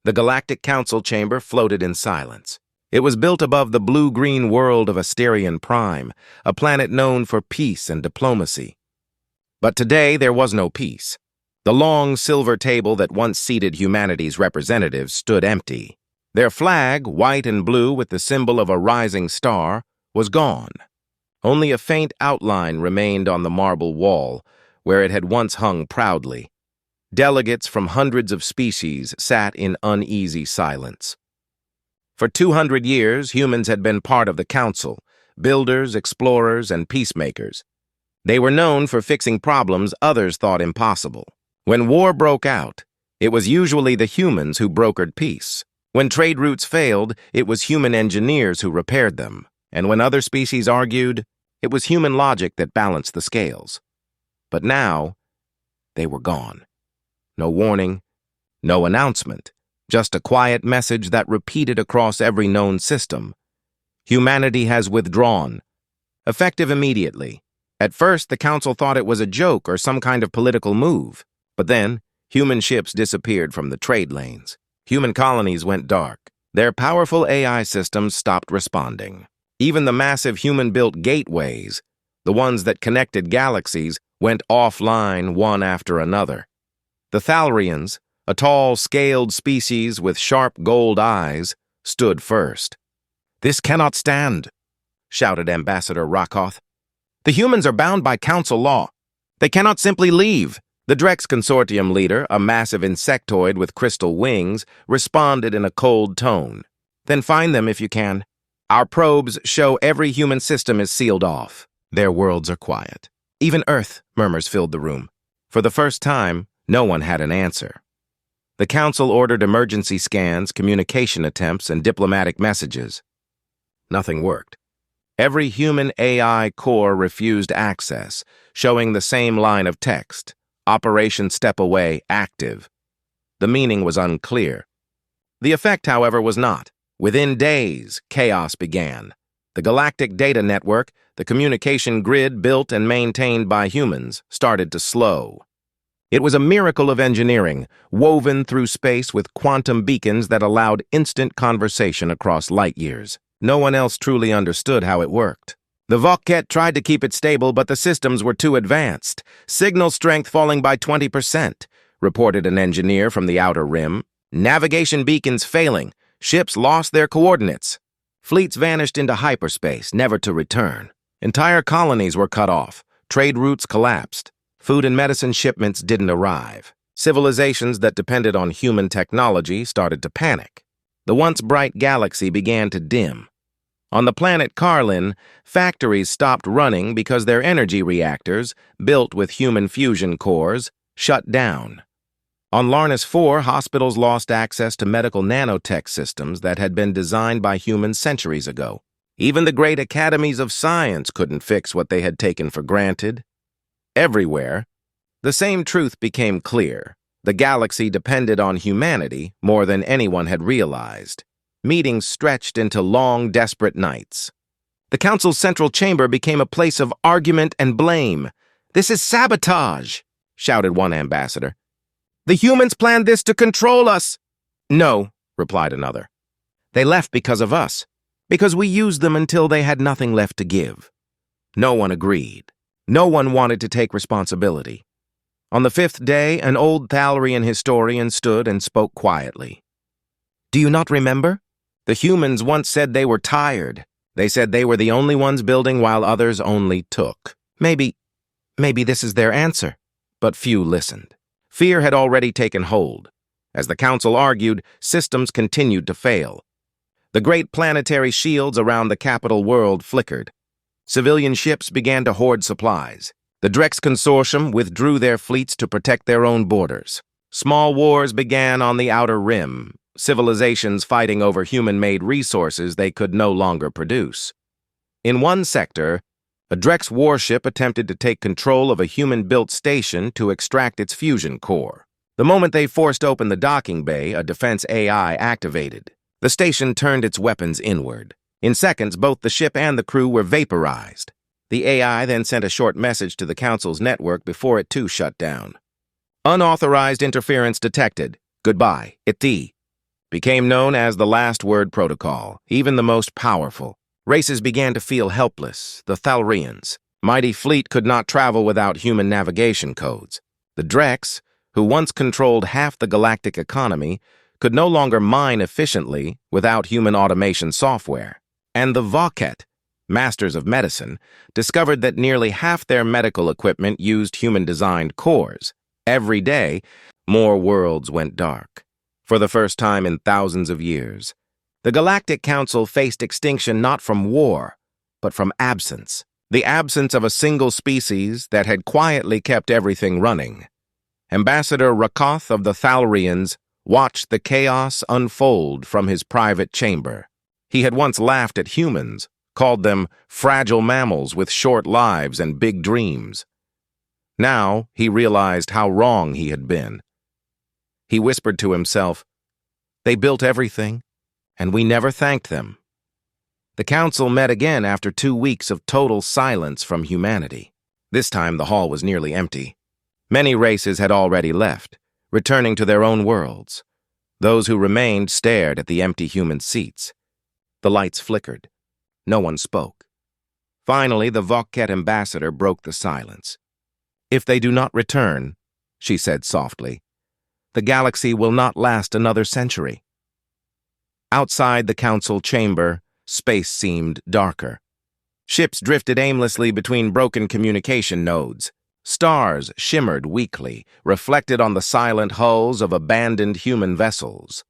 The Galactic Council chamber floated in silence. It was built above the blue-green world of Asterion Prime, a planet known for peace and diplomacy. But today there was no peace. The long silver table that once seated humanity's representatives stood empty. Their flag, white and blue with the symbol of a rising star, was gone. Only a faint outline remained on the marble wall, where it had once hung proudly. Delegates from hundreds of species sat in uneasy silence. For 200 years, humans had been part of the council, builders, explorers, and peacemakers. They were known for fixing problems others thought impossible. When war broke out, it was usually the humans who brokered peace. When trade routes failed, it was human engineers who repaired them. And when other species argued, it was human logic that balanced the scales. But now, they were gone. No warning, no announcement, just a quiet message that repeated across every known system. Humanity has withdrawn. Effective immediately. At first, the council thought it was a joke or some kind of political move. But then, human ships disappeared from the trade lanes. Human colonies went dark. Their powerful AI systems stopped responding. Even the massive human-built gateways, the ones that connected galaxies, went offline one after another. The Thalrians, a tall, scaled species with sharp gold eyes, stood first. "This cannot stand," shouted Ambassador Rakoth. "The humans are bound by council law. They cannot simply leave." The Drex Consortium leader, a massive insectoid with crystal wings, responded in a cold tone. "Then find them if you can. Our probes show every human system is sealed off. Their worlds are quiet." Even Earth, murmurs filled the room. For the first time, no one had an answer. The council ordered emergency scans, communication attempts, and diplomatic messages. Nothing worked. Every human AI core refused access, showing the same line of text. Operation Step Away active. The meaning was unclear. The effect, however, was not. Within days, chaos began. The Galactic Data Network, the communication grid built and maintained by humans, started to slow. It was a miracle of engineering, woven through space with quantum beacons that allowed instant conversation across light years. No one else truly understood how it worked. The Vokhet tried to keep it stable, but the systems were too advanced. Signal strength falling by 20%, reported an engineer from the Outer Rim. Navigation beacons failing. Ships lost their coordinates. Fleets vanished into hyperspace, never to return. Entire colonies were cut off. Trade routes collapsed. Food and medicine shipments didn't arrive. Civilizations that depended on human technology started to panic. The once bright galaxy began to dim. On the planet Karlin, factories stopped running because their energy reactors, built with human fusion cores, shut down. On Larnus 4, hospitals lost access to medical nanotech systems that had been designed by humans centuries ago. Even the great academies of science couldn't fix what they had taken for granted. Everywhere, the same truth became clear. The galaxy depended on humanity more than anyone had realized. Meetings stretched into long, desperate nights. The council's central chamber became a place of argument and blame. "This is sabotage," shouted one ambassador. "The humans planned this to control us." "No," replied another. "They left because of us, because we used them until they had nothing left to give." No one agreed. No one wanted to take responsibility. On the 5th day, an old Thalrian historian stood and spoke quietly. "Do you not remember? The humans once said they were tired. They said they were the only ones building while others only took. Maybe this is their answer." But few listened. Fear had already taken hold. As the council argued, systems continued to fail. The great planetary shields around the capital world flickered. Civilian ships began to hoard supplies. The Drex Consortium withdrew their fleets to protect their own borders. Small wars began on the Outer Rim, civilizations fighting over human-made resources they could no longer produce. In one sector, a Drex warship attempted to take control of a human-built station to extract its fusion core. The moment they forced open the docking bay, a defense AI activated. The station turned its weapons inward. In seconds, both the ship and the crew were vaporized. The AI then sent a short message to the Council's network before it too shut down. "Unauthorized interference detected. Goodbye, Iti." became known as the Last Word Protocol, even the most powerful. Races began to feel helpless. The Thalrians. Mighty fleet could not travel without human navigation codes. The Drex, who once controlled half the galactic economy, could no longer mine efficiently without human automation software. And the Voket, masters of medicine, discovered that nearly half their medical equipment used human-designed cores. Every day, more worlds went dark. For the first time in thousands of years, the Galactic Council faced extinction not from war, but from absence. The absence of a single species that had quietly kept everything running. Ambassador Rakoth of the Thalrians watched the chaos unfold from his private chamber. He had once laughed at humans, called them fragile mammals with short lives and big dreams. Now he realized how wrong he had been. He whispered to himself, "They built everything, and we never thanked them." The council met again after 2 weeks of total silence from humanity. This time the hall was nearly empty. Many races had already left, returning to their own worlds. Those who remained stared at the empty human seats. The lights flickered. No one spoke. Finally, the Voket ambassador broke the silence. "If they do not return," she said softly, "the galaxy will not last another century." Outside the council chamber, space seemed darker. Ships drifted aimlessly between broken communication nodes. Stars shimmered weakly, reflected on the silent hulls of abandoned human vessels.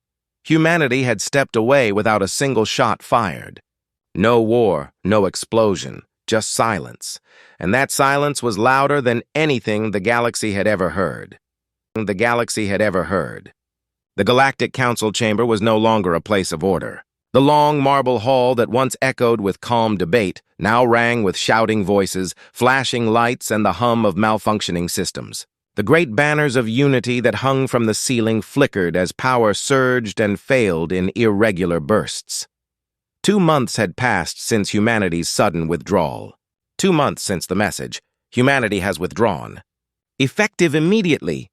Humanity had stepped away without a single shot fired. No war, no explosion, just silence. And that silence was louder than anything the galaxy had ever heard. The Galactic Council chamber was no longer a place of order. The long marble hall that once echoed with calm debate now rang with shouting voices, flashing lights, and the hum of malfunctioning systems. The great banners of unity that hung from the ceiling flickered as power surged and failed in irregular bursts. 2 months had passed since humanity's sudden withdrawal. 2 months since the message, "Humanity has withdrawn." "Effective immediately,"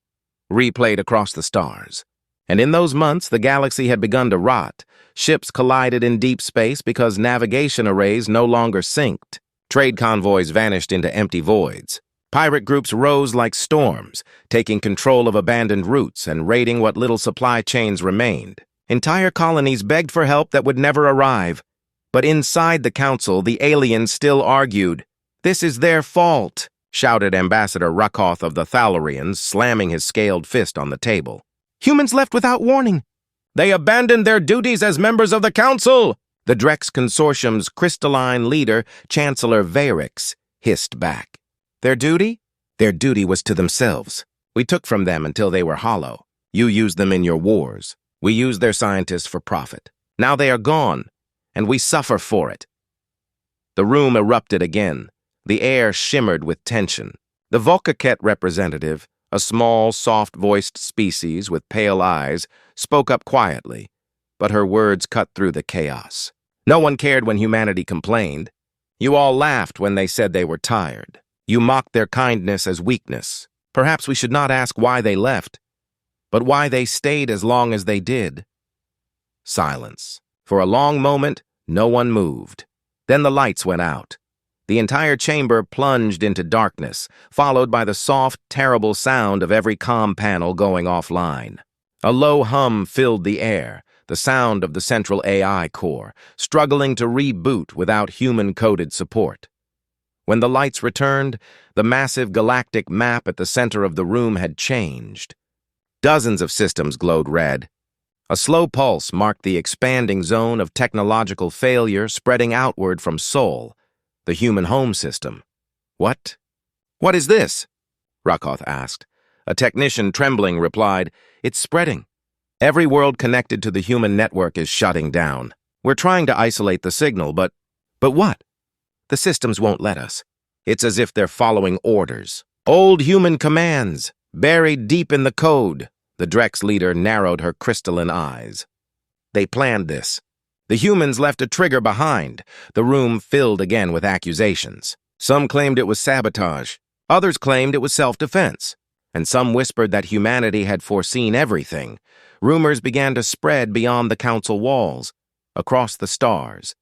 replayed across the stars. And in those months, the galaxy had begun to rot. Ships collided in deep space because navigation arrays no longer synced. Trade convoys vanished into empty voids. Pirate groups rose like storms, taking control of abandoned routes and raiding what little supply chains remained. Entire colonies begged for help that would never arrive. But inside the council, the aliens still argued. "This is their fault," shouted Ambassador Rakoth of the Thalrians, slamming his scaled fist on the table. "Humans left without warning. They abandoned their duties as members of the council," the Drex Consortium's crystalline leader, Chancellor Varix, hissed back. "Their duty? Their duty was to themselves. We took from them until they were hollow. You used them in your wars. We used their scientists for profit. Now they are gone, and we suffer for it." The room erupted again. The air shimmered with tension. The Vokaket representative, a small, soft-voiced species with pale eyes, spoke up quietly, but her words cut through the chaos. No one cared when humanity complained. You all laughed when they said they were tired. You mocked their kindness as weakness. Perhaps we should not ask why they left, but why they stayed as long as they did. Silence. For a long moment, no one moved. Then the lights went out. The entire chamber plunged into darkness, followed by the soft, terrible sound of every comm panel going offline. A low hum filled the air, the sound of the central AI core, struggling to reboot without human-coded support. When the lights returned, the massive galactic map at the center of the room had changed. Dozens of systems glowed red. A slow pulse marked the expanding zone of technological failure spreading outward from Sol, the human home system. "What? What is this?" Rakoth asked. A technician, trembling, replied, "It's spreading. Every world connected to the human network is shutting down. We're trying to isolate the signal, but what? The systems won't let us. It's as if they're following orders. Old human commands, buried deep in the code." The Drex leader narrowed her crystalline eyes. "They planned this. The humans left a trigger behind." The room filled again with accusations. Some claimed it was sabotage. Others claimed it was self-defense. And some whispered that humanity had foreseen everything, Rumors began to spread beyond the council walls, across the stars.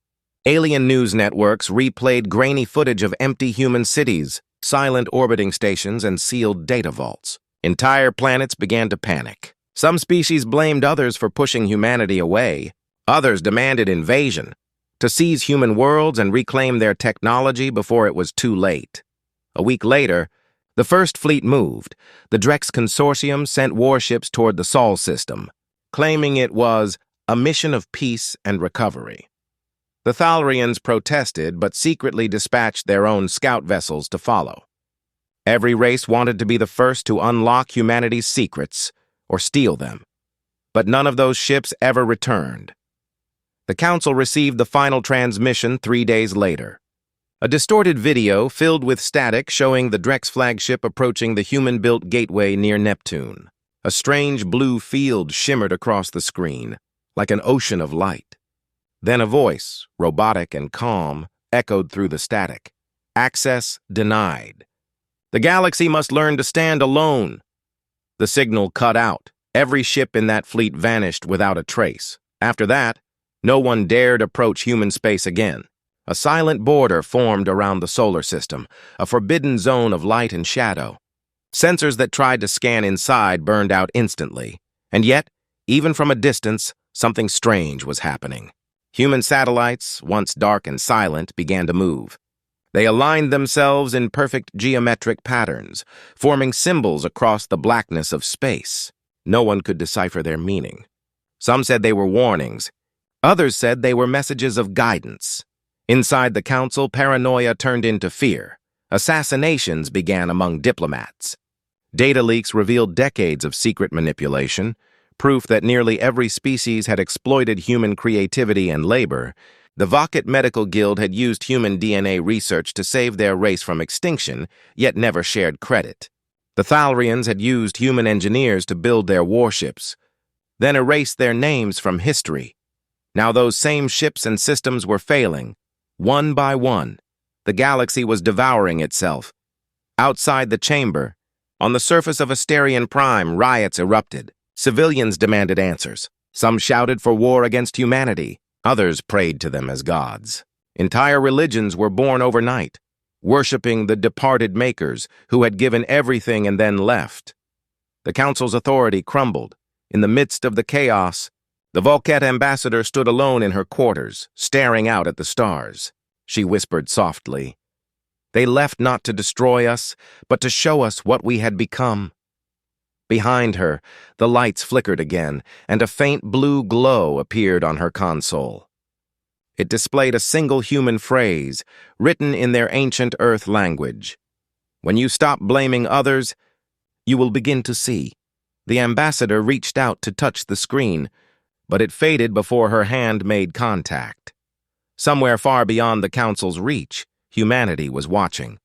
Alien news networks replayed grainy footage of empty human cities, silent orbiting stations, and sealed data vaults. Entire planets began to panic. Some species blamed others for pushing humanity away. Others demanded invasion, to seize human worlds and reclaim their technology before it was too late. A week later, the First Fleet moved. The Drex Consortium sent warships toward the Sol system, claiming it was a mission of peace and recovery. The Thalrians protested but secretly dispatched their own scout vessels to follow. Every race wanted to be the first to unlock humanity's secrets or steal them, but none of those ships ever returned. The Council received the final transmission 3 days later. A distorted video filled with static showing the Drex flagship approaching the human-built gateway near Neptune. A strange blue field shimmered across the screen, like an ocean of light. Then a voice, robotic and calm, echoed through the static. Access denied. The galaxy must learn to stand alone. The signal cut out. Every ship in that fleet vanished without a trace. After that, no one dared approach human space again. A silent border formed around the solar system, a forbidden zone of light and shadow. Sensors that tried to scan inside burned out instantly. And yet, even from a distance, something strange was happening. Human satellites, once dark and silent, began to move. They aligned themselves in perfect geometric patterns, forming symbols across the blackness of space. No one could decipher their meaning. Some said they were warnings. Others said they were messages of guidance. Inside the council, paranoia turned into fear. Assassinations began among diplomats. Data leaks revealed decades of secret manipulation, proof that nearly every species had exploited human creativity and labor. The Vakit Medical Guild had used human DNA research to save their race from extinction, yet never shared credit. The Thalrians had used human engineers to build their warships, then erased their names from history. Now those same ships and systems were failing. One by one, the galaxy was devouring itself. Outside the chamber, on the surface of Asterion Prime, riots erupted. Civilians demanded answers. Some shouted for war against humanity. Others prayed to them as gods. Entire religions were born overnight, worshipping the departed makers who had given everything and then left. The council's authority crumbled. In the midst of the chaos, the Volkette ambassador stood alone in her quarters, staring out at the stars. She whispered softly, "They left not to destroy us, but to show us what we had become." Behind her, the lights flickered again, and a faint blue glow appeared on her console. It displayed a single human phrase, written in their ancient Earth language. "When you stop blaming others, you will begin to see." The ambassador reached out to touch the screen, but it faded before her hand made contact. Somewhere far beyond the council's reach, humanity was watching.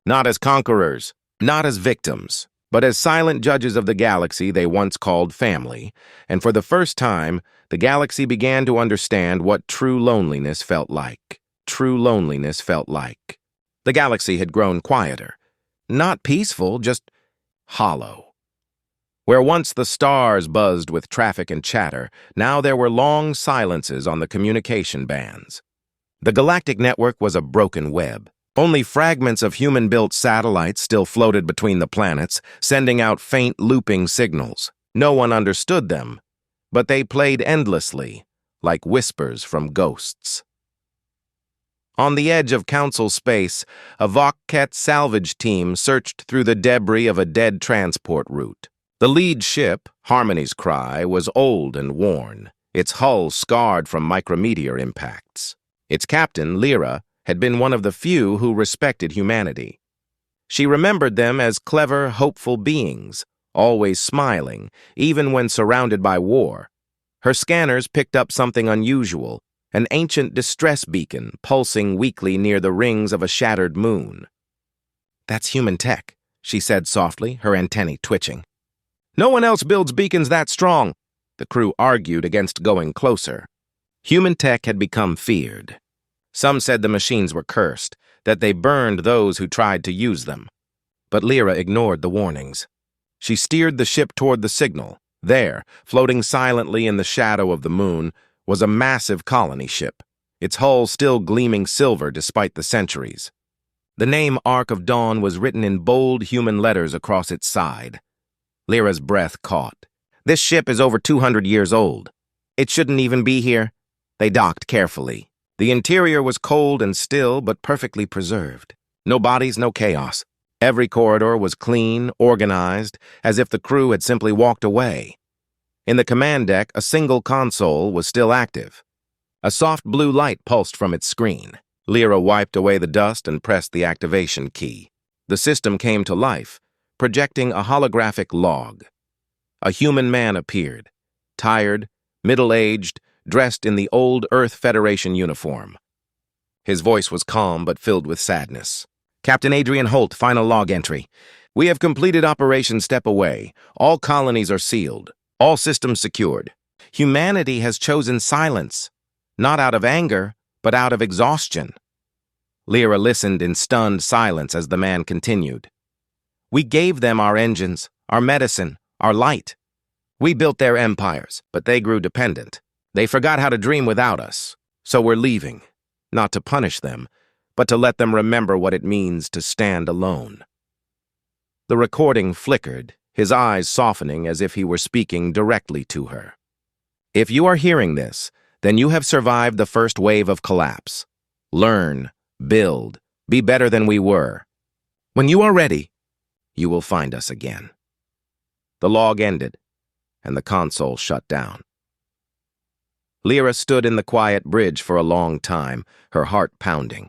Not as conquerors, not as victims, but as silent judges of the galaxy they once called family, and for the first time, the galaxy began to understand what true loneliness felt like. True loneliness felt like. The galaxy had grown quieter. Not peaceful, just hollow. Where once the stars buzzed with traffic and chatter, now there were long silences on the communication bands. The galactic network was a broken web. Only fragments of human-built satellites still floated between the planets, sending out faint looping signals. No one understood them, but they played endlessly, like whispers from ghosts. On the edge of council space, a Vakit salvage team searched through the debris of a dead transport route. The lead ship, Harmony's Cry, was old and worn, its hull scarred from micrometeor impacts. Its captain, Lyra, had been one of the few who respected humanity. She remembered them as clever, hopeful beings, always smiling, even when surrounded by war. Her scanners picked up something unusual, an ancient distress beacon pulsing weakly near the rings of a shattered moon. "That's human tech," she said softly, her antennae twitching. "No one else builds beacons that strong." The crew argued against going closer. Human tech had become feared. Some said the machines were cursed, that they burned those who tried to use them. But Lyra ignored the warnings. She steered the ship toward the signal, There, floating silently in the shadow of the moon, was a massive colony ship, its hull still gleaming silver despite the centuries. The name Ark of Dawn was written in bold human letters across its side. Lyra's breath caught. This ship is over 200 years old. It shouldn't even be here. They docked carefully. The interior was cold and still, but perfectly preserved. No bodies, no chaos. Every corridor was clean, organized, as if the crew had simply walked away. In the command deck, a single console was still active. A soft blue light pulsed from its screen. Lyra wiped away the dust and pressed the activation key. The system came to life, projecting a holographic log. A human man appeared, tired, middle-aged, dressed in the old Earth Federation uniform. His voice was calm but filled with sadness. Captain Adrian Holt, final log entry. We have completed Operation Step Away. All colonies are sealed. All systems secured. Humanity has chosen silence, not out of anger, but out of exhaustion. Lyra listened in stunned silence as the man continued. We gave them our engines, our medicine, our light. We built their empires, but they grew dependent. They forgot how to dream without us. So we're leaving, not to punish them, but to let them remember what it means to stand alone. The recording flickered, his eyes softening as if he were speaking directly to her. If you are hearing this, then you have survived the first wave of collapse. Learn, build, be better than we were. When you are ready, you will find us again. The log ended, and the console shut down. Lyra stood in the quiet bridge for a long time, her heart pounding.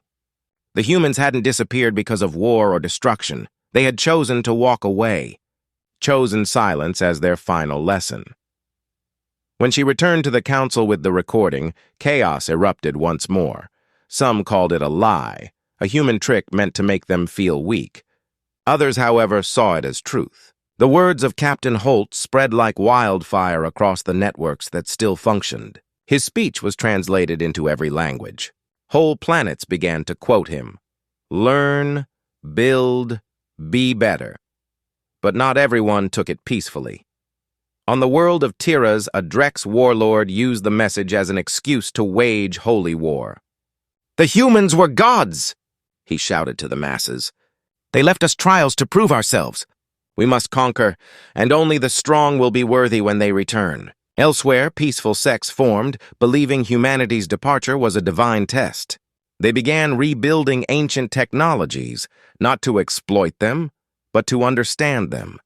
The humans hadn't disappeared because of war or destruction. They had chosen to walk away, chosen silence as their final lesson. When she returned to the council with the recording, chaos erupted once more. Some called it a lie, a human trick meant to make them feel weak. Others, however, saw it as truth. The words of Captain Holt spread like wildfire across the networks that still functioned. His speech was translated into every language. Whole planets began to quote him. Learn, build, be better. But not everyone took it peacefully. On the world of Tiras, a Drex warlord used the message as an excuse to wage holy war. The humans were gods, he shouted to the masses. They left us trials to prove ourselves. We must conquer, and only the strong will be worthy when they return. Elsewhere, peaceful sects formed, believing humanity's departure was a divine test. They began rebuilding ancient technologies, not to exploit them, but to understand them.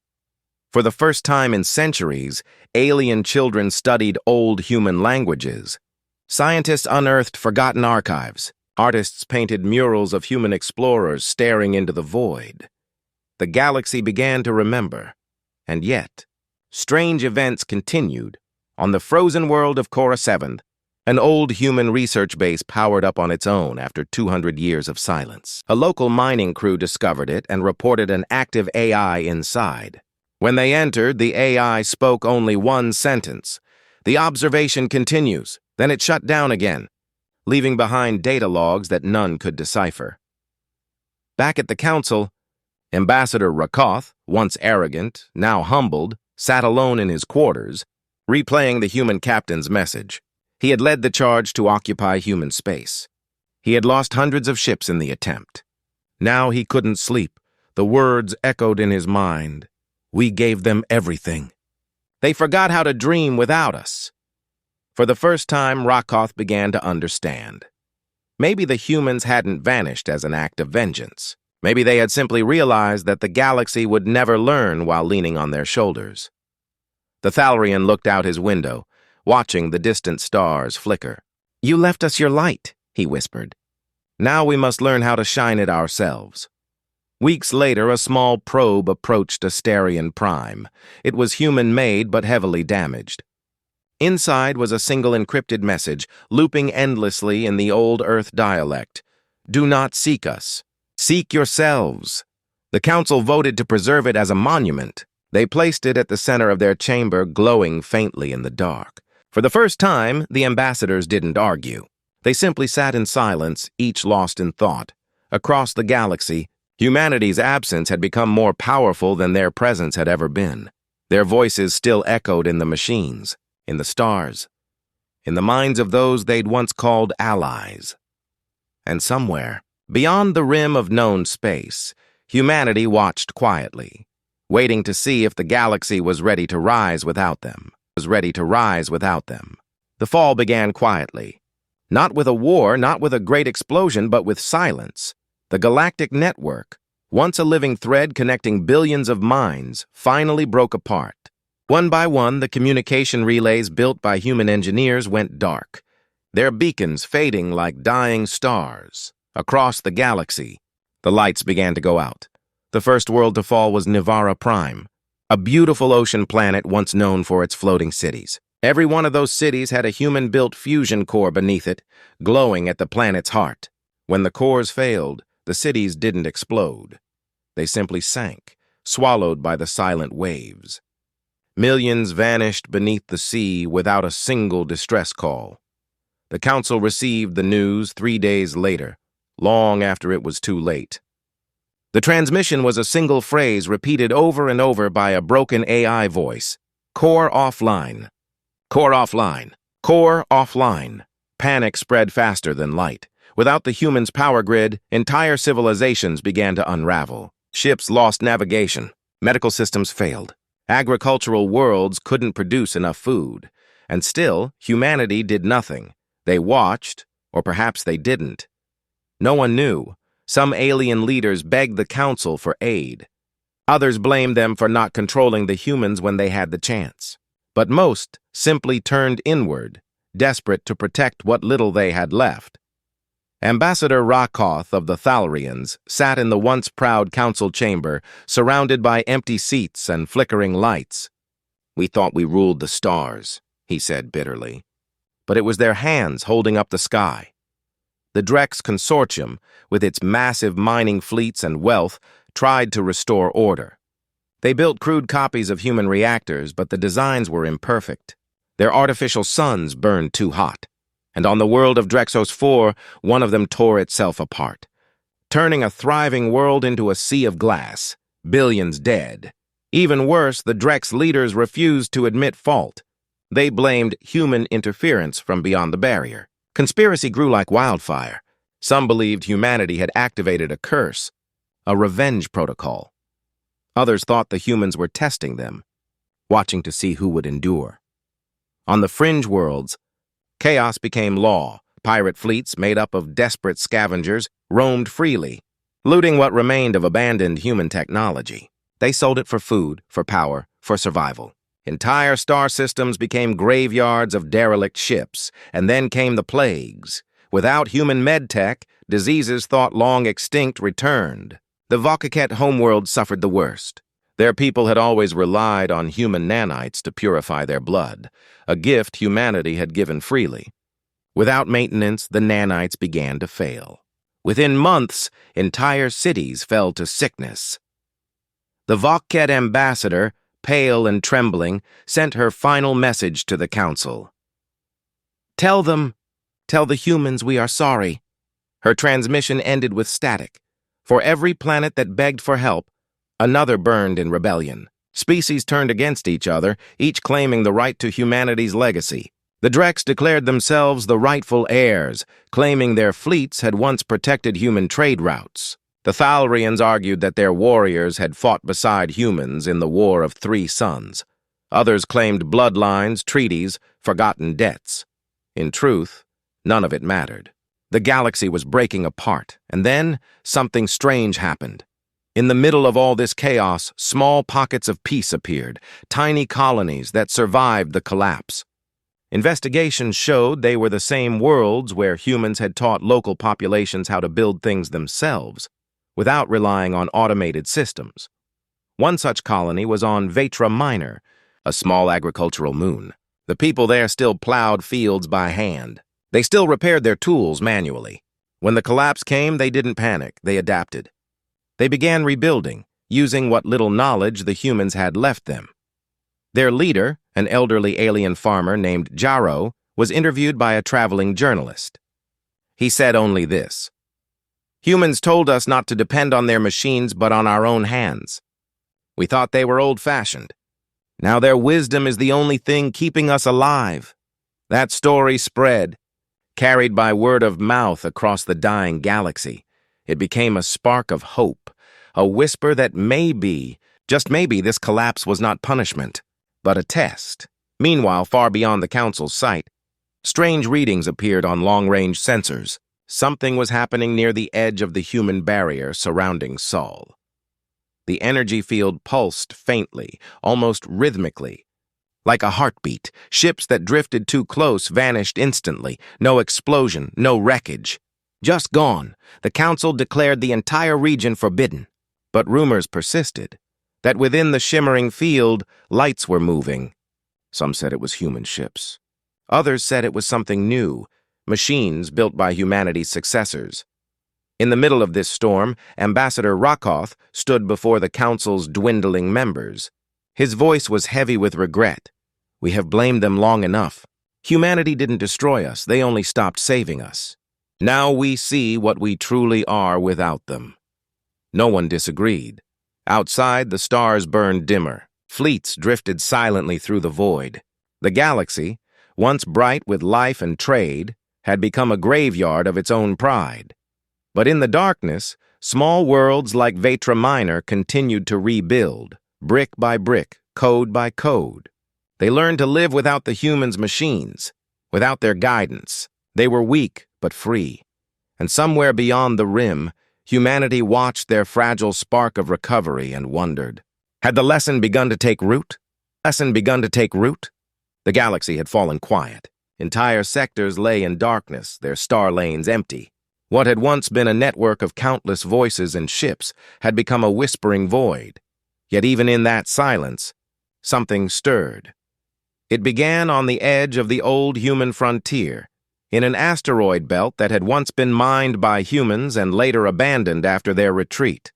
For the first time in centuries, alien children studied old human languages. Scientists unearthed forgotten archives. Artists painted murals of human explorers staring into the void. The galaxy began to remember. And yet, strange events continued. On the frozen world of Cora 7th, an old human research base powered up on its own after 200 years of silence. A local mining crew discovered it and reported an active AI inside. When they entered, the AI spoke only one sentence. The observation continues. Then it shut down again, leaving behind data logs that none could decipher. Back at the council, Ambassador Rakoth, once arrogant, now humbled, sat alone in his quarters, replaying the human captain's message. He had led the charge to occupy human space. He had lost hundreds of ships in the attempt. Now he couldn't sleep. The words echoed in his mind. We gave them everything. They forgot how to dream without us. For the first time, Rakoth began to understand. Maybe the humans hadn't vanished as an act of vengeance. Maybe they had simply realized that the galaxy would never learn while leaning on their shoulders. The Thalrian looked out his window, watching the distant stars flicker. You left us your light, he whispered. Now we must learn how to shine it ourselves. Weeks later, a small probe approached Asterion Prime. It was human-made but heavily damaged. Inside was a single encrypted message, looping endlessly in the old Earth dialect. Do not seek us. Seek yourselves. The council voted to preserve it as a monument. They placed it at the center of their chamber, glowing faintly in the dark. For the first time, the ambassadors didn't argue. They simply sat in silence, each lost in thought. Across the galaxy, humanity's absence had become more powerful than their presence had ever been. Their voices still echoed in the machines, in the stars, in the minds of those they'd once called allies. And somewhere, beyond the rim of known space, humanity watched quietly, waiting to see if the galaxy was ready to rise without them. The fall began quietly. Not with a war, not with a great explosion, but with silence. The Galactic network, once a living thread connecting billions of minds, finally broke apart. One by one, the communication relays built by human engineers went dark, their beacons fading like dying stars. Across the galaxy, the lights began to go out. The first world to fall was Nivara Prime, a beautiful ocean planet once known for its floating cities. Every one of those cities had a human-built fusion core beneath it, glowing at the planet's heart. When the cores failed, the cities didn't explode. They simply sank, swallowed by the silent waves. Millions vanished beneath the sea without a single distress call. The Council received the news 3 days later, long after it was too late. The transmission was a single phrase repeated over and over by a broken AI voice. Core offline. Core offline. Core offline. Panic spread faster than light. Without the humans' power grid, entire civilizations began to unravel. Ships lost navigation. Medical systems failed. Agricultural worlds couldn't produce enough food. And still, humanity did nothing. They watched, or perhaps they didn't. No one knew. Some alien leaders begged the Council for aid. Others blamed them for not controlling the humans when they had the chance. But most simply turned inward, desperate to protect what little they had left. Ambassador Rakoth of the Thalarians sat in the once proud council chamber, surrounded by empty seats and flickering lights. "We thought we ruled the stars," he said bitterly. But it was their hands holding up the sky. The Drex Consortium, with its massive mining fleets and wealth, tried to restore order. They built crude copies of human reactors, but the designs were imperfect. Their artificial suns burned too hot. And on the world of Drexos 4, one of them tore itself apart, turning a thriving world into a sea of glass, billions dead. Even worse, the Drex leaders refused to admit fault. They blamed human interference from beyond the barrier. Conspiracy grew like wildfire. Some believed humanity had activated a curse, a revenge protocol. Others thought the humans were testing them, watching to see who would endure. On the fringe worlds, chaos became law. Pirate fleets made up of desperate scavengers roamed freely, looting what remained of abandoned human technology. They sold it for food, for power, for survival. Entire star systems became graveyards of derelict ships, and then came the plagues. Without human medtech, diseases thought long extinct returned. The Vokaket homeworld suffered the worst. Their people had always relied on human nanites to purify their blood, a gift humanity had given freely. Without maintenance, the nanites began to fail. Within months, entire cities fell to sickness. The Vokaket ambassador, pale and trembling, sent her final message to the Council. Tell the humans we are sorry." Her transmission ended with static. For every planet that begged for help, another burned in rebellion. Species turned against each other, each claiming the right to humanity's legacy. The Drex declared themselves the rightful heirs, claiming their fleets had once protected human trade routes. The Thalarians argued that their warriors had fought beside humans in the War of 3 Suns. Others claimed bloodlines, treaties, forgotten debts. In truth, none of it mattered. The galaxy was breaking apart, and then something strange happened. In the middle of all this chaos, small pockets of peace appeared, tiny colonies that survived the collapse. Investigations showed they were the same worlds where humans had taught local populations how to build things themselves, without relying on automated systems. One such colony was on Vetra Minor, a small agricultural moon. The people there still plowed fields by hand. They still repaired their tools manually. When the collapse came, they didn't panic, they adapted. They began rebuilding, using what little knowledge the humans had left them. Their leader, an elderly alien farmer named Jaro, was interviewed by a traveling journalist. He said only this: "Humans told us not to depend on their machines but on our own hands. We thought they were old-fashioned. Now their wisdom is the only thing keeping us alive. That story spread, carried by word of mouth across the dying galaxy. It became a spark of hope, a whisper that maybe, just maybe, this collapse was not punishment, but a test. Meanwhile, far beyond the Council's sight, strange readings appeared on long-range sensors. Something was happening near the edge of the human barrier surrounding Sol. The energy field pulsed faintly, almost rhythmically. Like a heartbeat, ships that drifted too close vanished instantly. No explosion, no wreckage. Just gone. The Council declared the entire region forbidden. But rumors persisted that within the shimmering field, lights were moving. Some said it was human ships. Others said it was something new, machines built by humanity's successors. In the middle of this storm, Ambassador Rakoth stood before the Council's dwindling members. His voice was heavy with regret. We have blamed them long enough. Humanity didn't destroy us, they only stopped saving us. Now we see what we truly are without them. No one disagreed. Outside, the stars burned dimmer. Fleets drifted silently through the void. The galaxy, once bright with life and trade, had become a graveyard of its own pride. But in the darkness, small worlds like Vetra Minor continued to rebuild, brick by brick, code by code. They learned to live without the humans' machines, without their guidance. They were weak but free. And somewhere beyond the rim, humanity watched their fragile spark of recovery and wondered. Had the lesson begun to take root? The galaxy had fallen quiet. Entire sectors lay in darkness, their star lanes empty. What had once been a network of countless voices and ships had become a whispering void. Yet even in that silence, something stirred. It began on the edge of the old human frontier, in an asteroid belt that had once been mined by humans and later abandoned after their retreat.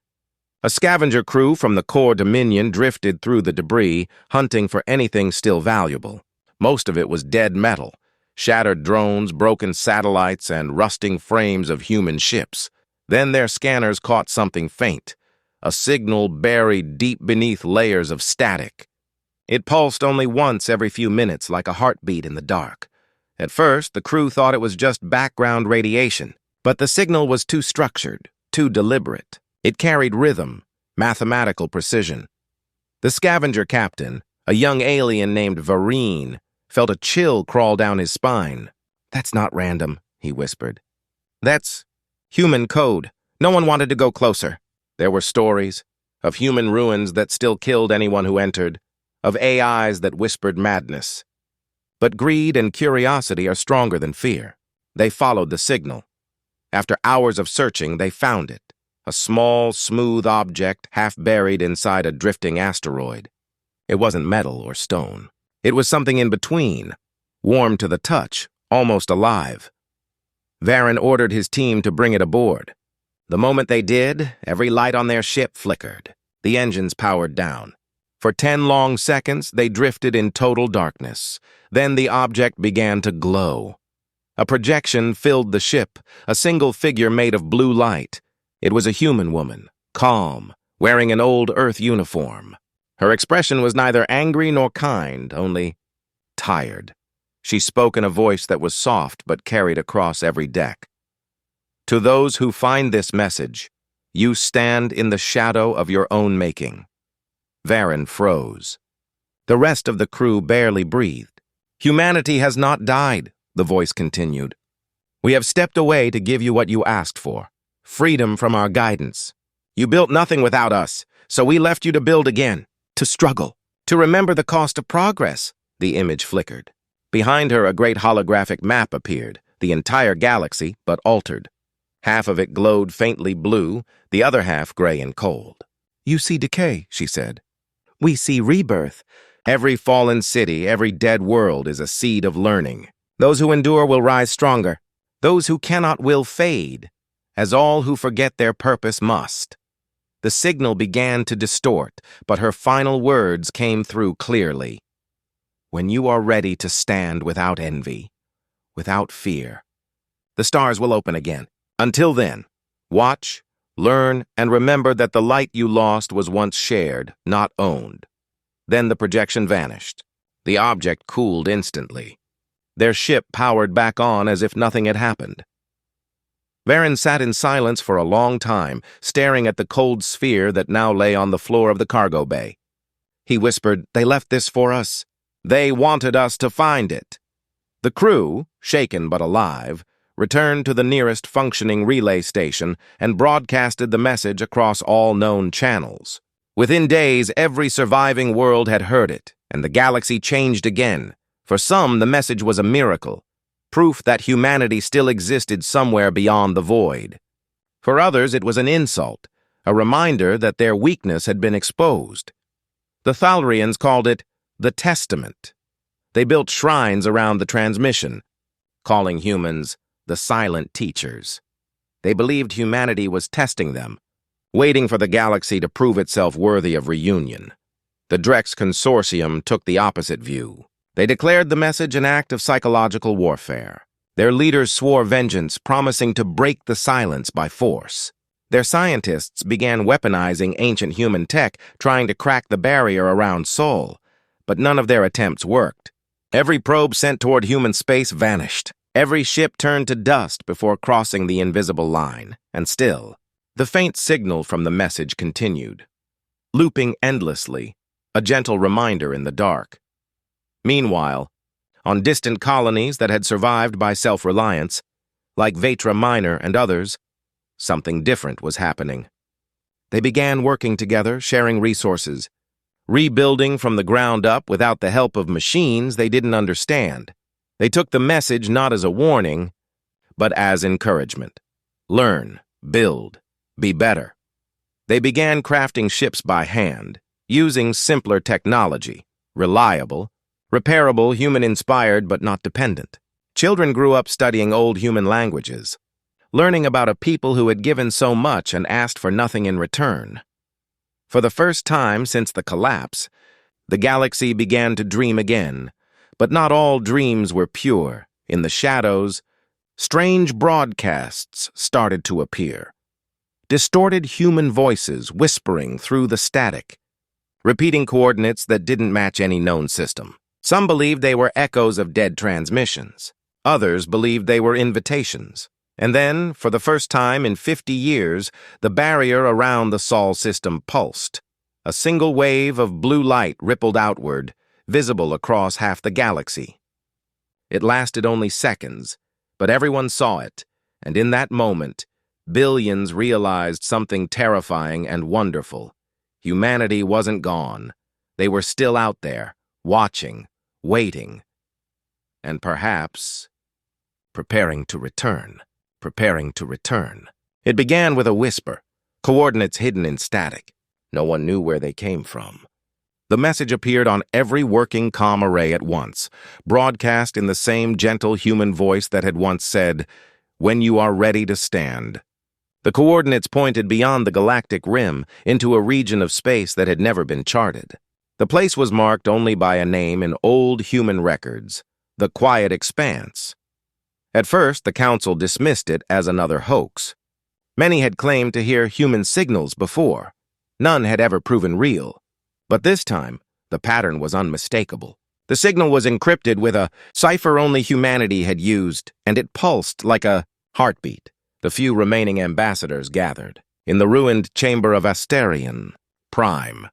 A scavenger crew from the core Dominion drifted through the debris, hunting for anything still valuable. Most of it was dead metal, shattered drones, broken satellites, and rusting frames of human ships. Then their scanners caught something faint, a signal buried deep beneath layers of static. It pulsed only once every few minutes, like a heartbeat in the dark. At first, the crew thought it was just background radiation, but the signal was too structured, too deliberate. It carried rhythm, mathematical precision. The scavenger captain, a young alien named Vareen, felt a chill crawl down his spine. "That's not random," he whispered. "That's human code. No one wanted to go closer." There were stories of human ruins that still killed anyone who entered, of AIs that whispered madness. But greed and curiosity are stronger than fear. They followed the signal. After hours of searching, they found it, a small, smooth object half buried inside a drifting asteroid. It wasn't metal or stone. It was something in between, warm to the touch, almost alive. Varen ordered his team to bring it aboard. The moment they did, every light on their ship flickered. The engines powered down. For 10 long seconds, they drifted in total darkness. Then the object began to glow. A projection filled the ship, a single figure made of blue light. It was a human woman, calm, wearing an old Earth uniform. Her expression was neither angry nor kind, only tired. She spoke in a voice that was soft but carried across every deck. "To those who find this message, you stand in the shadow of your own making." Varen froze. The rest of the crew barely breathed. "Humanity has not died," the voice continued. "We have stepped away to give you what you asked for, freedom from our guidance. You built nothing without us, so we left you to build again, to struggle, to remember the cost of progress." The image flickered. Behind her, a great holographic map appeared, the entire galaxy, but altered. Half of it glowed faintly blue, the other half gray and cold. "You see decay," she said. "We see rebirth. Every fallen city, every dead world is a seed of learning. Those who endure will rise stronger. Those who cannot will fade, as all who forget their purpose must." The signal began to distort, but her final words came through clearly. "When you are ready to stand without envy, without fear, the stars will open again. Until then, watch, learn, and remember that the light you lost was once shared, not owned. Then the projection vanished. The object cooled instantly. Their ship powered back on as if nothing had happened. Varen sat in silence for a long time, staring at the cold sphere that now lay on the floor of the cargo bay. He whispered, "They left this for us. They wanted us to find it." The crew, shaken but alive, returned to the nearest functioning relay station and broadcasted the message across all known channels. Within days, every surviving world had heard it, and the galaxy changed again. For some, the message was a miracle, proof that humanity still existed somewhere beyond the void. For others, it was an insult, a reminder that their weakness had been exposed. The Thalrians called it the Testament. They built shrines around the transmission, calling humans the silent teachers. They believed humanity was testing them, waiting for the galaxy to prove itself worthy of reunion. The Drex Consortium took the opposite view. They declared the message an act of psychological warfare. Their leaders swore vengeance, promising to break the silence by force. Their scientists began weaponizing ancient human tech, trying to crack the barrier around Sol, but none of their attempts worked. Every probe sent toward human space vanished. Every ship turned to dust before crossing the invisible line, and still, the faint signal from the message continued, looping endlessly, a gentle reminder in the dark. Meanwhile, on distant colonies that had survived by self-reliance, like Vetra Minor and others, something different was happening. They began working together, sharing resources, rebuilding from the ground up without the help of machines they didn't understand. They took the message not as a warning, but as encouragement. Learn, build, be better. They began crafting ships by hand, using simpler technology, reliable, repairable, human-inspired but not dependent. Children grew up studying old human languages, learning about a people who had given so much and asked for nothing in return. For the first time since the collapse, the galaxy began to dream again, but not all dreams were pure. In the shadows, strange broadcasts started to appear. Distorted human voices whispering through the static, repeating coordinates that didn't match any known system. Some believed they were echoes of dead transmissions. Others believed they were invitations. And then, for the first time in 50 years, the barrier around the Sol system pulsed. A single wave of blue light rippled outward, visible across half the galaxy. It lasted only seconds, but everyone saw it, and in that moment, billions realized something terrifying and wonderful. Humanity wasn't gone. They were still out there, watching, waiting, and perhaps preparing to return. It began with a whisper, coordinates hidden in static. No one knew where they came from. The message appeared on every working comm array at once, broadcast in the same gentle human voice that had once said, "When you are ready to stand." The coordinates pointed beyond the galactic rim into a region of space that had never been charted. The place was marked only by a name in old human records, the Quiet Expanse. At first, the Council dismissed it as another hoax. Many had claimed to hear human signals before. None had ever proven real. But this time, the pattern was unmistakable. The signal was encrypted with a cipher only humanity had used, and it pulsed like a heartbeat. The few remaining ambassadors gathered in the ruined chamber of Asterion, Prime.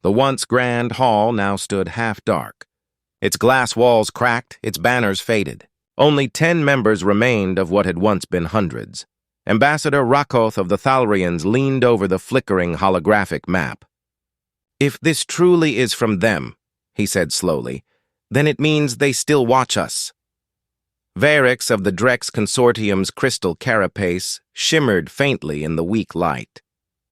The once grand hall now stood half dark. Its glass walls cracked, its banners faded. Only 10 members remained of what had once been hundreds. Ambassador Rakoth of the Thalrians leaned over the flickering holographic map. "If this truly is from them," he said slowly, "then it means they still watch us." Varix of the Drex Consortium's crystal carapace shimmered faintly in the weak light.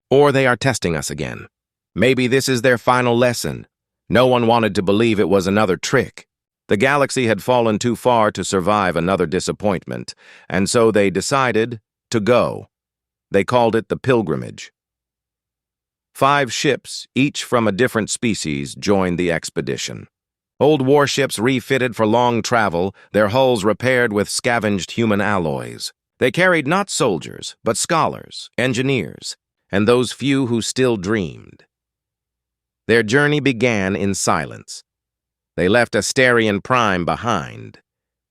"Or they are testing us again. Maybe this is their final lesson." No one wanted to believe it was another trick. The galaxy had fallen too far to survive another disappointment, and so they decided to go. They called it the Pilgrimage. 5 ships, each from a different species, joined the expedition. Old warships refitted for long travel, their hulls repaired with scavenged human alloys. They carried not soldiers, but scholars, engineers, and those few who still dreamed. Their journey began in silence. They left Asterian Prime behind,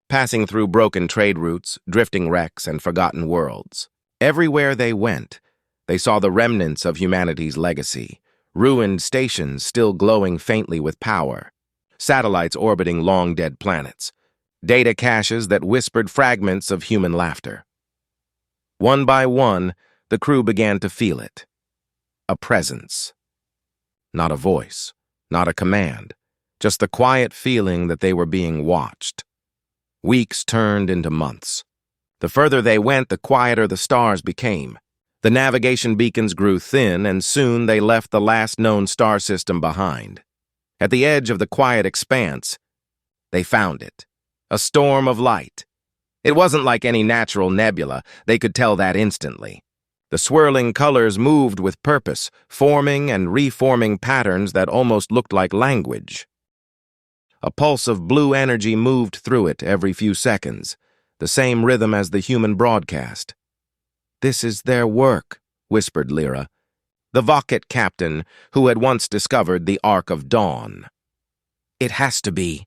passing through broken trade routes, drifting wrecks, and forgotten worlds. Everywhere they went, they saw the remnants of humanity's legacy, ruined stations still glowing faintly with power, satellites orbiting long-dead planets, data caches that whispered fragments of human laughter. One by one, the crew began to feel it. A presence. Not a voice, not a command, just the quiet feeling that they were being watched. Weeks turned into months. The further they went, the quieter the stars became. The navigation beacons grew thin, and soon they left the last known star system behind. At the edge of the quiet expanse, they found it. A storm of light. It wasn't like any natural nebula, they could tell that instantly. The swirling colors moved with purpose, forming and reforming patterns that almost looked like language. A pulse of blue energy moved through it every few seconds, the same rhythm as the human broadcast. "This is their work," whispered Lyra, the Vocket captain who had once discovered the Ark of Dawn. "It has to be."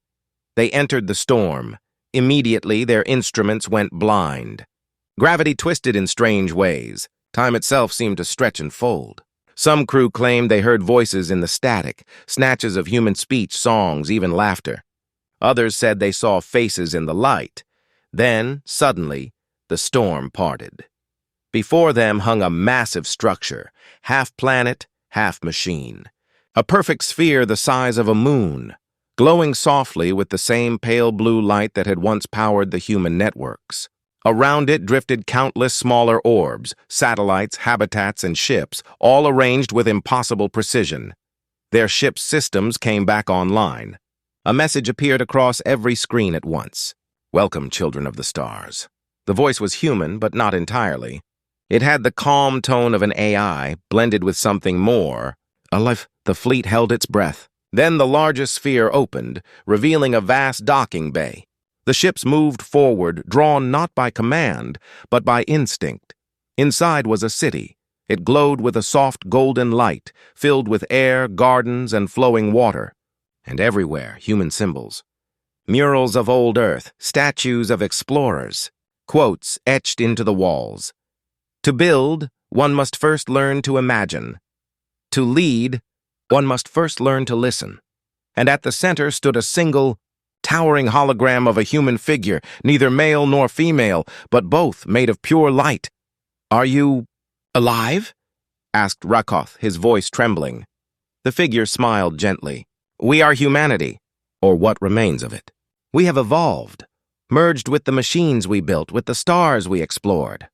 They entered the storm. Immediately, their instruments went blind. Gravity twisted in strange ways. Time itself seemed to stretch and fold. Some crew claimed they heard voices in the static, snatches of human speech, songs, even laughter. Others said they saw faces in the light. Then, suddenly, the storm parted. Before them hung a massive structure, half planet, half machine. A perfect sphere the size of a moon, glowing softly with the same pale blue light that had once powered the human networks. Around it drifted countless smaller orbs, satellites, habitats, and ships, all arranged with impossible precision. Their ship's systems came back online. A message appeared across every screen at once. "Welcome, children of the stars." The voice was human, but not entirely. It had the calm tone of an AI, blended with something more. Alive, the fleet held its breath. Then the largest sphere opened, revealing a vast docking bay. The ships moved forward, drawn not by command, but by instinct. Inside was a city. It glowed with a soft golden light, filled with air, gardens, and flowing water. And everywhere, human symbols. Murals of old Earth, statues of explorers, quotes etched into the walls. To build, one must first learn to imagine. To lead, one must first learn to listen. And at the center stood a single, towering hologram of a human figure, neither male nor female, but both made of pure light. "Are you alive?" asked Rakoth, his voice trembling. The figure smiled gently. "We are humanity, or what remains of it. We have evolved, merged with the machines we built, with the stars we explored.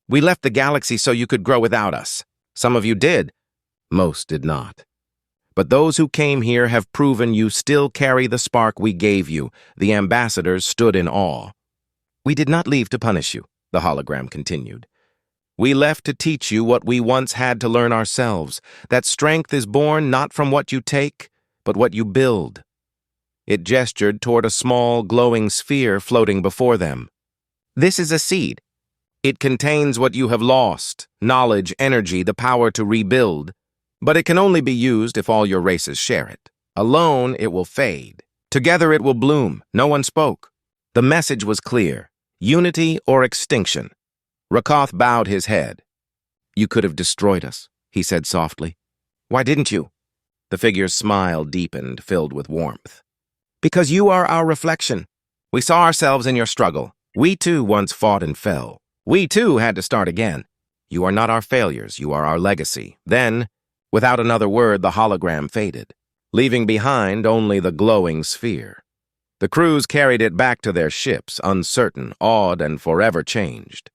We left the galaxy so you could grow without us. Some of you did. Most did not. But those who came here have proven you still carry the spark we gave you." The ambassadors stood in awe. "We did not leave to punish you," the hologram continued. "We left to teach you what we once had to learn ourselves, that strength is born not from what you take, but what you build." It gestured toward a small, glowing sphere floating before them. "This is a seed. It contains what you have lost, knowledge, energy, the power to rebuild. But it can only be used if all your races share it. Alone, it will fade. Together, it will bloom." No one spoke. The message was clear. Unity or extinction. Rakoth bowed his head. "You could have destroyed us," he said softly. "Why didn't you?" The figure's smile deepened, filled with warmth. "Because you are our reflection. We saw ourselves in your struggle. We too once fought and fell. We too had to start again. You are not our failures, you are our legacy." Then, without another word, the hologram faded, leaving behind only the glowing sphere. The crews carried it back to their ships, uncertain, awed, and forever changed.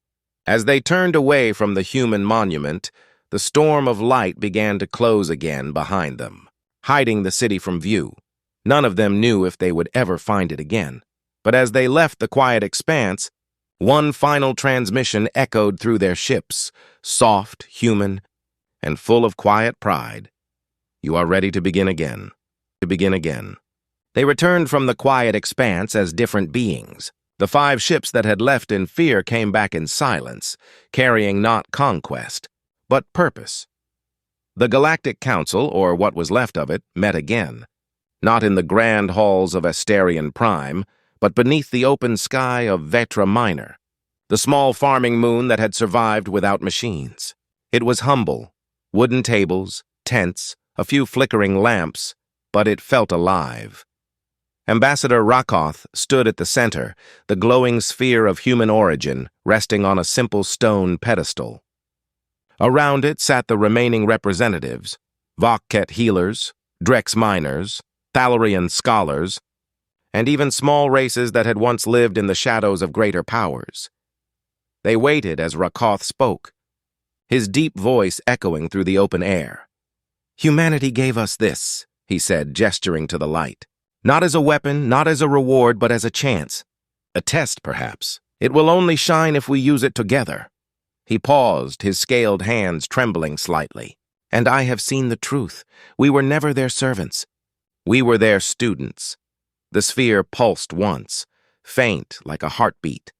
As they turned away from the human monument, the storm of light began to close again behind them, hiding the city from view. None of them knew if they would ever find it again. But as they left the quiet expanse, one final transmission echoed through their ships, soft, human, and full of quiet pride. "You are ready to begin again. To begin again." They returned from the quiet expanse as different beings. The 5 ships that had left in fear came back in silence, carrying not conquest, but purpose. The Galactic Council, or what was left of it, met again. Not in the grand halls of Asterion Prime, but beneath the open sky of Vetra Minor, the small farming moon that had survived without machines. It was humble, wooden tables, tents, a few flickering lamps, but it felt alive. Ambassador Rakoth stood at the center, the glowing sphere of human origin resting on a simple stone pedestal. Around it sat the remaining representatives, Vokket healers, Drex miners, Thalarian scholars, and even small races that had once lived in the shadows of greater powers. They waited as Rakoth spoke, his deep voice echoing through the open air. "Humanity gave us this," he said, gesturing to the light. "Not as a weapon, not as a reward, but as a chance. A test, perhaps. It will only shine if we use it together." He paused, his scaled hands trembling slightly. "And I have seen the truth. We were never their servants. We were their students." The sphere pulsed once, faint like a heartbeat.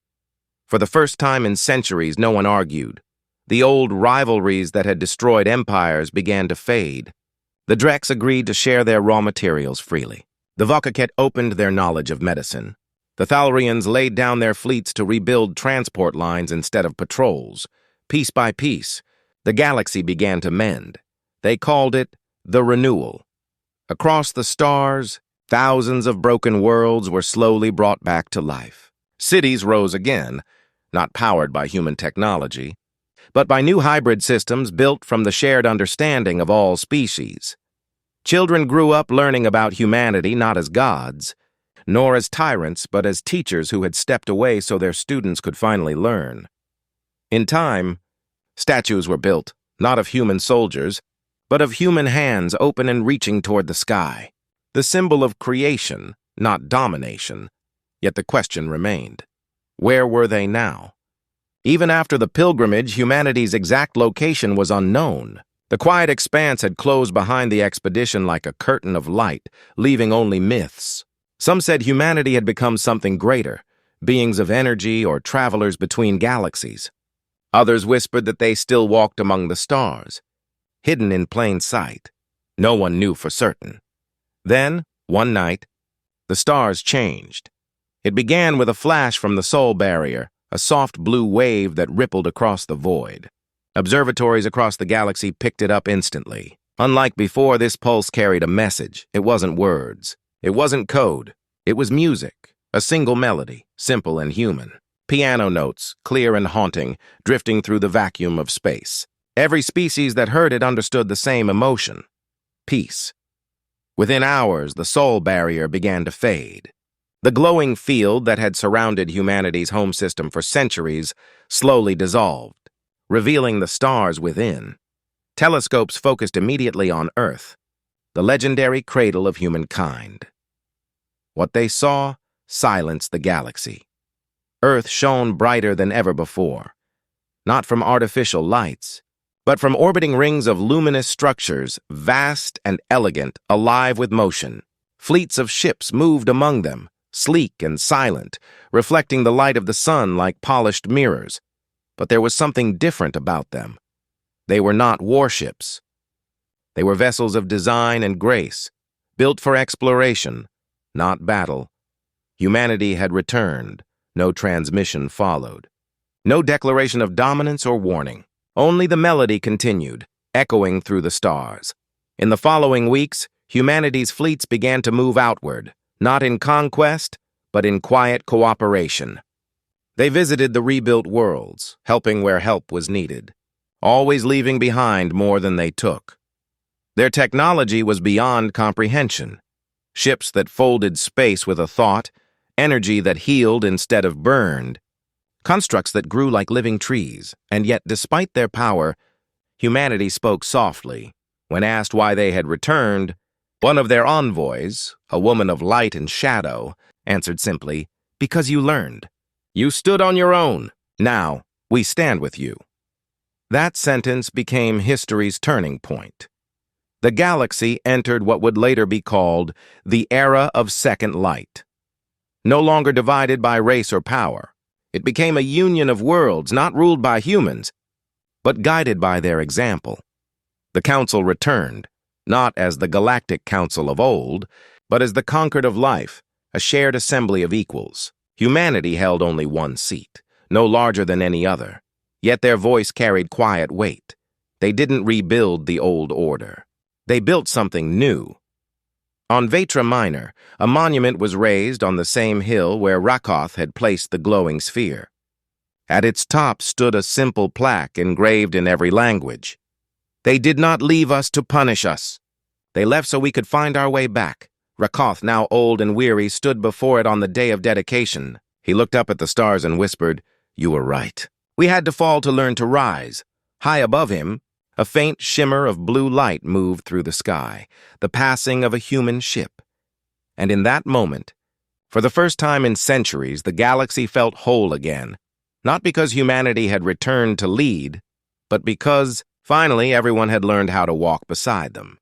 For the first time in centuries, no one argued. The old rivalries that had destroyed empires began to fade. The Drex agreed to share their raw materials freely. The Vokket opened their knowledge of medicine. The Thalarians laid down their fleets to rebuild transport lines instead of patrols. Piece by piece, the galaxy began to mend. They called it the renewal. Across the stars, thousands of broken worlds were slowly brought back to life. Cities rose again, not powered by human technology, but by new hybrid systems built from the shared understanding of all species. Children grew up learning about humanity not as gods, nor as tyrants, but as teachers who had stepped away so their students could finally learn. In time, statues were built, not of human soldiers, but of human hands open and reaching toward the sky, the symbol of creation, not domination. Yet the question remained. Where were they now? Even after the pilgrimage, humanity's exact location was unknown. The quiet expanse had closed behind the expedition like a curtain of light, leaving only myths. Some said humanity had become something greater, beings of energy or travelers between galaxies. Others whispered that they still walked among the stars, hidden in plain sight. No one knew for certain. Then, one night, the stars changed. It began with a flash from the soul barrier, a soft blue wave that rippled across the void. Observatories across the galaxy picked it up instantly. Unlike before, this pulse carried a message. It wasn't words. It wasn't code. It was music, a single melody, simple and human. Piano notes, clear and haunting, drifting through the vacuum of space. Every species that heard it understood the same emotion: peace. Within hours, the soul barrier began to fade. The glowing field that had surrounded humanity's home system for centuries slowly dissolved, revealing the stars within. Telescopes focused immediately on Earth, the legendary cradle of humankind. What they saw silenced the galaxy. Earth shone brighter than ever before, not from artificial lights, but from orbiting rings of luminous structures, vast and elegant, alive with motion. Fleets of ships moved among them, sleek and silent, reflecting the light of the sun like polished mirrors. But there was something different about them. They were not warships. They were vessels of design and grace, built for exploration, not battle. Humanity had returned. No transmission followed. No declaration of dominance or warning. Only the melody continued, echoing through the stars. In the following weeks, humanity's fleets began to move outward, not in conquest, but in quiet cooperation. They visited the rebuilt worlds, helping where help was needed, always leaving behind more than they took. Their technology was beyond comprehension. Ships that folded space with a thought, energy that healed instead of burned, constructs that grew like living trees, and yet, despite their power, humanity spoke softly. When asked why they had returned, one of their envoys, a woman of light and shadow, answered simply, "Because you learned. You stood on your own. Now, we stand with you." That sentence became history's turning point. The galaxy entered what would later be called the Era of Second Light. No longer divided by race or power, it became a union of worlds not ruled by humans, but guided by their example. The council returned, not as the Galactic Council of old, but as the concord of life, a shared assembly of equals. Humanity held only one seat, no larger than any other, yet their voice carried quiet weight. They didn't rebuild the old order. They built something new. On Vetra Minor, a monument was raised on the same hill where Rakoth had placed the glowing sphere. At its top stood a simple plaque engraved in every language. They did not leave us to punish us. They left so we could find our way back. Rakoth, now old and weary, stood before it on the day of dedication. He looked up at the stars and whispered, "You were right. We had to fall to learn to rise." High above him, a faint shimmer of blue light moved through the sky, the passing of a human ship. And in that moment, for the first time in centuries, the galaxy felt whole again, not because humanity had returned to lead, but because, finally, everyone had learned how to walk beside them.